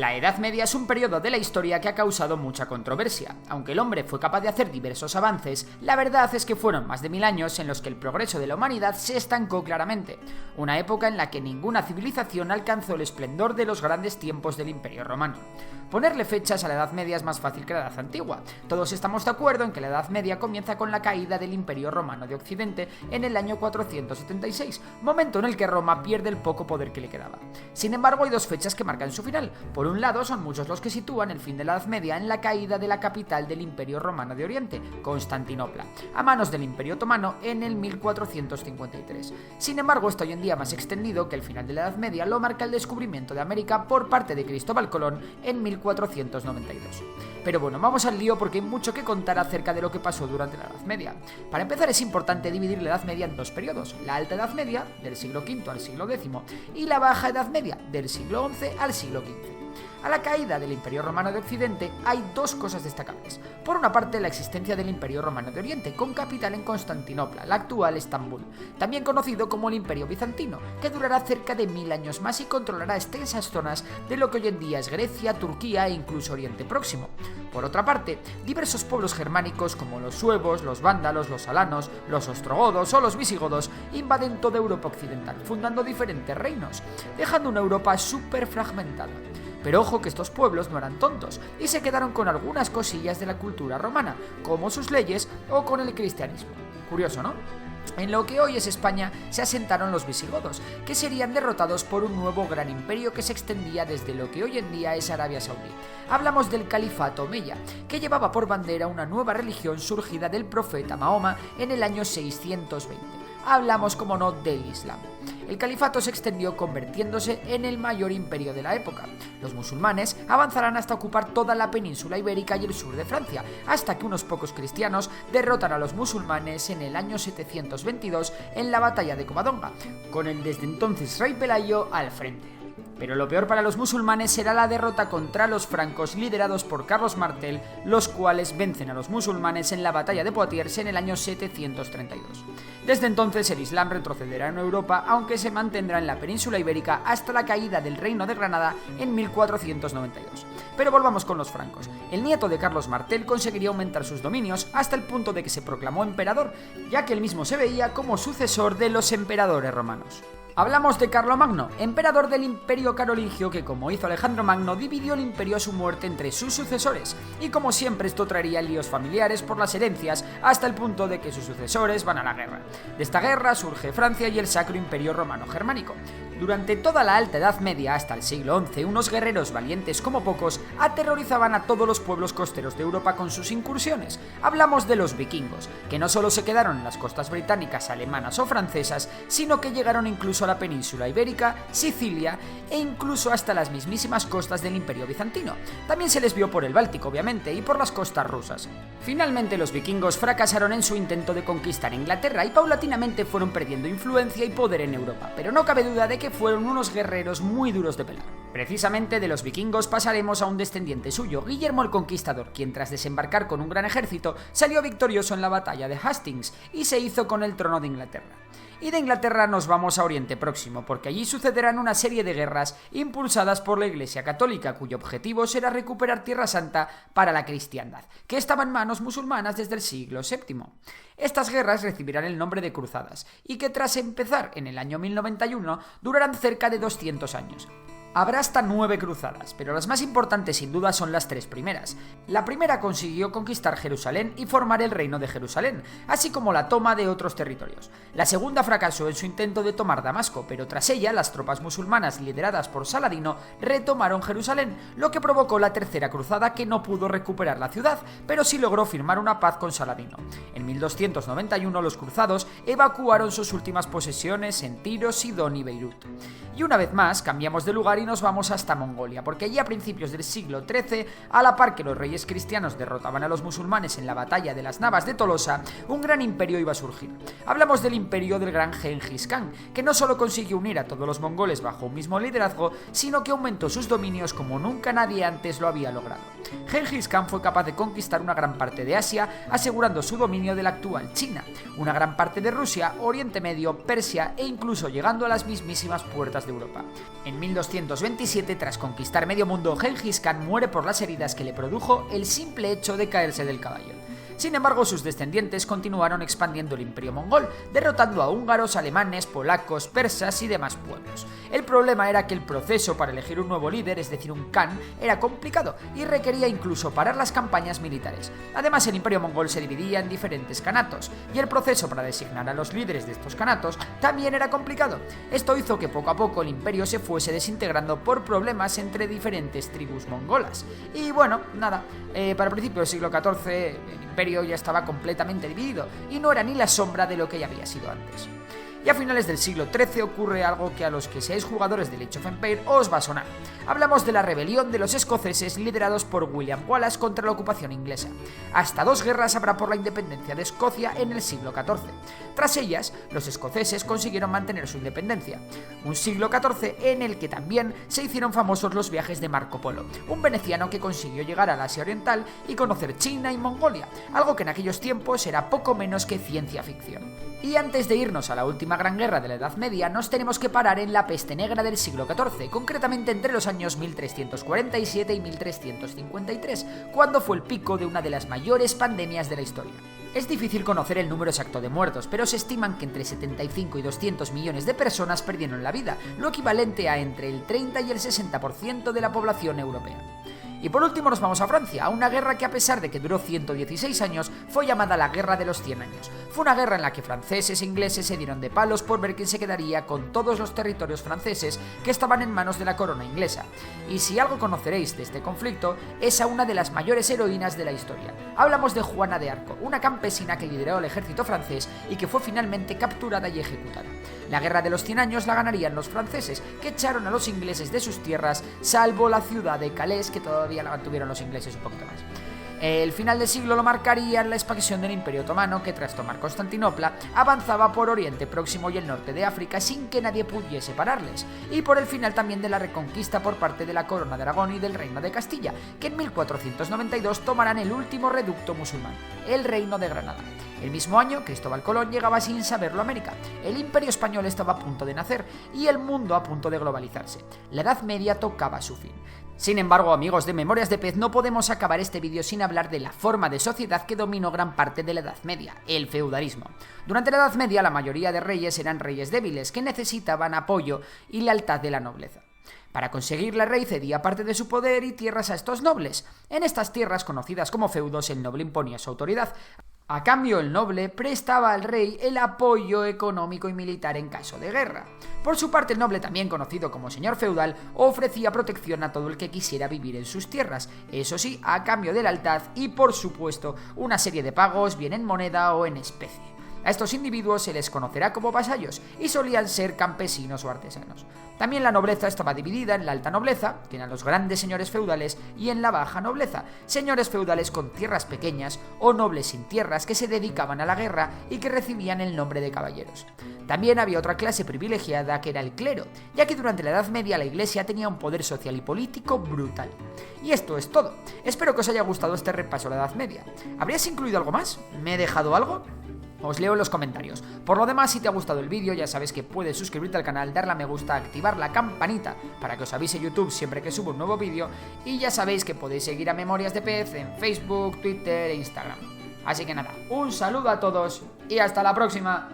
La Edad Media es un periodo de la historia que ha causado mucha controversia. Aunque el hombre fue capaz de hacer diversos avances, la verdad es que fueron más de 1000 años en los que el progreso de la humanidad se estancó claramente. Una época en la que ninguna civilización alcanzó el esplendor de los grandes tiempos del Imperio Romano. Ponerle fechas a la Edad Media es más fácil que la Edad Antigua. Todos estamos de acuerdo en que la Edad Media comienza con la caída del Imperio Romano de Occidente en el año 476, momento en el que Roma pierde el poco poder que le quedaba. Sin embargo, hay dos fechas que marcan su final. Por un lado, son muchos los que sitúan el fin de la Edad Media en la caída de la capital del Imperio Romano de Oriente, Constantinopla, a manos del Imperio Otomano en el 1453. Sin embargo, está hoy en día más extendido que el final de la Edad Media lo marca el descubrimiento de América por parte de Cristóbal Colón en 1492. Pero bueno, vamos al lío porque hay mucho que contar acerca de lo que pasó durante la Edad Media. Para empezar, es importante dividir la Edad Media en dos periodos: la Alta Edad Media, del siglo V al siglo X, y la Baja Edad Media, del siglo XI al siglo XV. A la caída del Imperio Romano de Occidente hay dos cosas destacables. Por una parte, la existencia del Imperio Romano de Oriente, con capital en Constantinopla, la actual Estambul, también conocido como el Imperio Bizantino, que durará cerca de 1000 años más y controlará extensas zonas de lo que hoy en día es Grecia, Turquía e incluso Oriente Próximo. Por otra parte, diversos pueblos germánicos como los suevos, los vándalos, los alanos, los ostrogodos o los visigodos invaden toda Europa occidental, fundando diferentes reinos, dejando una Europa súper fragmentada. Pero ojo que estos pueblos no eran tontos y se quedaron con algunas cosillas de la cultura romana, como sus leyes o con el cristianismo. Curioso, ¿no? En lo que hoy es España se asentaron los visigodos, que serían derrotados por un nuevo gran imperio que se extendía desde lo que hoy en día es Arabia Saudí. Hablamos del califato omeya, que llevaba por bandera una nueva religión surgida del profeta Mahoma en el año 620. Hablamos, como no, del Islam. El califato se extendió convirtiéndose en el mayor imperio de la época. Los musulmanes avanzarán hasta ocupar toda la península ibérica y el sur de Francia, hasta que unos pocos cristianos derrotan a los musulmanes en el año 722 en la batalla de Covadonga, con el desde entonces rey Pelayo al frente. Pero lo peor para los musulmanes será la derrota contra los francos liderados por Carlos Martel, los cuales vencen a los musulmanes en la batalla de Poitiers en el año 732. Desde entonces el Islam retrocederá en Europa, aunque se mantendrá en la península ibérica hasta la caída del Reino de Granada en 1492. Pero volvamos con los francos. El nieto de Carlos Martel conseguiría aumentar sus dominios hasta el punto de que se proclamó emperador, ya que él mismo se veía como sucesor de los emperadores romanos. Hablamos de Carlomagno, emperador del Imperio Carolingio, que, como hizo Alejandro Magno, dividió el imperio a su muerte entre sus sucesores, y como siempre esto traería líos familiares por las herencias, hasta el punto de que sus sucesores van a la guerra. De esta guerra surge Francia y el Sacro Imperio Romano Germánico. Durante toda la Alta Edad Media hasta el siglo XI, unos guerreros valientes como pocos aterrorizaban a todos los pueblos costeros de Europa con sus incursiones. Hablamos de los vikingos, que no solo se quedaron en las costas británicas, alemanas o francesas, sino que llegaron incluso a la península ibérica, Sicilia e incluso hasta las mismísimas costas del Imperio Bizantino. También se les vio por el Báltico, obviamente, y por las costas rusas. Finalmente, los vikingos fracasaron en su intento de conquistar Inglaterra y paulatinamente fueron perdiendo influencia y poder en Europa, pero no cabe duda de que fueron unos guerreros muy duros de pelar. Precisamente de los vikingos pasaremos a un descendiente suyo, Guillermo el Conquistador, quien tras desembarcar con un gran ejército salió victorioso en la batalla de Hastings y se hizo con el trono de Inglaterra. Y de Inglaterra nos vamos a Oriente Próximo, porque allí sucederán una serie de guerras impulsadas por la Iglesia Católica, cuyo objetivo será recuperar Tierra Santa para la cristiandad, que estaba en manos musulmanas desde el siglo VII. Estas guerras recibirán el nombre de cruzadas, y que tras empezar en el año 1091 durarán cerca de 200 años. Habrá hasta 9 cruzadas, pero las más importantes sin duda son las 3 primeras. La primera consiguió conquistar Jerusalén y formar el Reino de Jerusalén, así como la toma de otros territorios. La segunda fracasó en su intento de tomar Damasco, pero tras ella las tropas musulmanas lideradas por Saladino retomaron Jerusalén, lo que provocó la tercera cruzada, que no pudo recuperar la ciudad, pero sí logró firmar una paz con Saladino. En 1291 los cruzados evacuaron sus últimas posesiones en Tiro, Sidón y Beirut. Y una vez más cambiamos de lugar y nos vamos hasta Mongolia, porque allí a principios del siglo XIII, a la par que los reyes cristianos derrotaban a los musulmanes en la batalla de las Navas de Tolosa, un gran imperio iba a surgir. Hablamos del imperio del gran Genghis Khan, que no solo consiguió unir a todos los mongoles bajo un mismo liderazgo, sino que aumentó sus dominios como nunca nadie antes lo había logrado. Genghis Khan fue capaz de conquistar una gran parte de Asia, asegurando su dominio de la actual China, una gran parte de Rusia, Oriente Medio, Persia e incluso llegando a las mismísimas puertas de Europa. En 1200 1327, tras conquistar medio mundo, Gengis Khan muere por las heridas que le produjo el simple hecho de caerse del caballo. Sin embargo, sus descendientes continuaron expandiendo el imperio mongol, derrotando a húngaros, alemanes, polacos, persas y demás pueblos. El problema era que el proceso para elegir un nuevo líder, es decir, un Khan, era complicado y requería incluso parar las campañas militares. Además, el imperio mongol se dividía en diferentes khanatos, y el proceso para designar a los líderes de estos khanatos también era complicado. Esto hizo que poco a poco el imperio se fuese desintegrando por problemas entre diferentes tribus mongolas. Y bueno, nada, para el principio del siglo XIV el imperio ya estaba completamente dividido y no era ni la sombra de lo que ya había sido antes. Y a finales del siglo XIII ocurre algo que a los que seáis jugadores de Age of Empires os va a sonar. Hablamos de la rebelión de los escoceses liderados por William Wallace contra la ocupación inglesa. Hasta 2 guerras habrá por la independencia de Escocia en el siglo XIV. Tras ellas, los escoceses consiguieron mantener su independencia. Un siglo XIV en el que también se hicieron famosos los viajes de Marco Polo, un veneciano que consiguió llegar al Asia Oriental y conocer China y Mongolia, algo que en aquellos tiempos era poco menos que ciencia ficción. Y antes de irnos a la última gran guerra de la Edad Media, nos tenemos que parar en la peste negra del siglo XIV, concretamente entre los años 1347 y 1353, cuando fue el pico de una de las mayores pandemias de la historia. Es difícil conocer el número exacto de muertos, pero se estiman que entre 75 y 200 millones de personas perdieron la vida, lo equivalente a entre el 30 y el 60% de la población europea. Y por último nos vamos a Francia, a una guerra que a pesar de que duró 116 años, fue llamada la Guerra de los 100 años. Fue una guerra en la que franceses e ingleses se dieron de palos por ver quién se quedaría con todos los territorios franceses que estaban en manos de la corona inglesa. Y si algo conoceréis de este conflicto, es a una de las mayores heroínas de la historia. Hablamos de Juana de Arco, una campesina que lideró el ejército francés y que fue finalmente capturada y ejecutada. La Guerra de los 100 años la ganarían los franceses, que echaron a los ingleses de sus tierras, salvo la ciudad de Calais, que todavía la mantuvieron los ingleses un poquito más. El final del siglo lo marcaría la expansión del Imperio Otomano, que tras tomar Constantinopla avanzaba por Oriente Próximo y el norte de África sin que nadie pudiese pararles, y por el final también de la reconquista por parte de la Corona de Aragón y del Reino de Castilla, que en 1492 tomarán el último reducto musulmán, el Reino de Granada. El mismo año, Cristóbal Colón llegaba sin saberlo a América. El Imperio Español estaba a punto de nacer y el mundo a punto de globalizarse. La Edad Media tocaba su fin. Sin embargo, amigos de Memorias de Pez, no podemos acabar este vídeo sin hablar de la forma de sociedad que dominó gran parte de la Edad Media, el feudalismo. Durante la Edad Media, la mayoría de reyes eran reyes débiles que necesitaban apoyo y lealtad de la nobleza. Para conseguirla, el rey cedía parte de su poder y tierras a estos nobles. En estas tierras, conocidas como feudos, el noble imponía su autoridad. A cambio, el noble prestaba al rey el apoyo económico y militar en caso de guerra. Por su parte, el noble, también conocido como señor feudal, ofrecía protección a todo el que quisiera vivir en sus tierras, eso sí, a cambio de lealtad y, por supuesto, una serie de pagos, bien en moneda o en especie. A estos individuos se les conocerá como vasallos y solían ser campesinos o artesanos. También la nobleza estaba dividida en la alta nobleza, que eran los grandes señores feudales, y en la baja nobleza, señores feudales con tierras pequeñas o nobles sin tierras que se dedicaban a la guerra y que recibían el nombre de caballeros. También había otra clase privilegiada que era el clero, ya que durante la Edad Media la Iglesia tenía un poder social y político brutal. Y esto es todo. Espero que os haya gustado este repaso a la Edad Media. ¿Habrías incluido algo más? ¿Me he dejado algo? Os leo en los comentarios. Por lo demás, si te ha gustado el vídeo, ya sabes que puedes suscribirte al canal, darle a me gusta, activar la campanita para que os avise YouTube siempre que subo un nuevo vídeo, y ya sabéis que podéis seguir a Memorias de Pez en Facebook, Twitter e Instagram. Así que nada, un saludo a todos y hasta la próxima.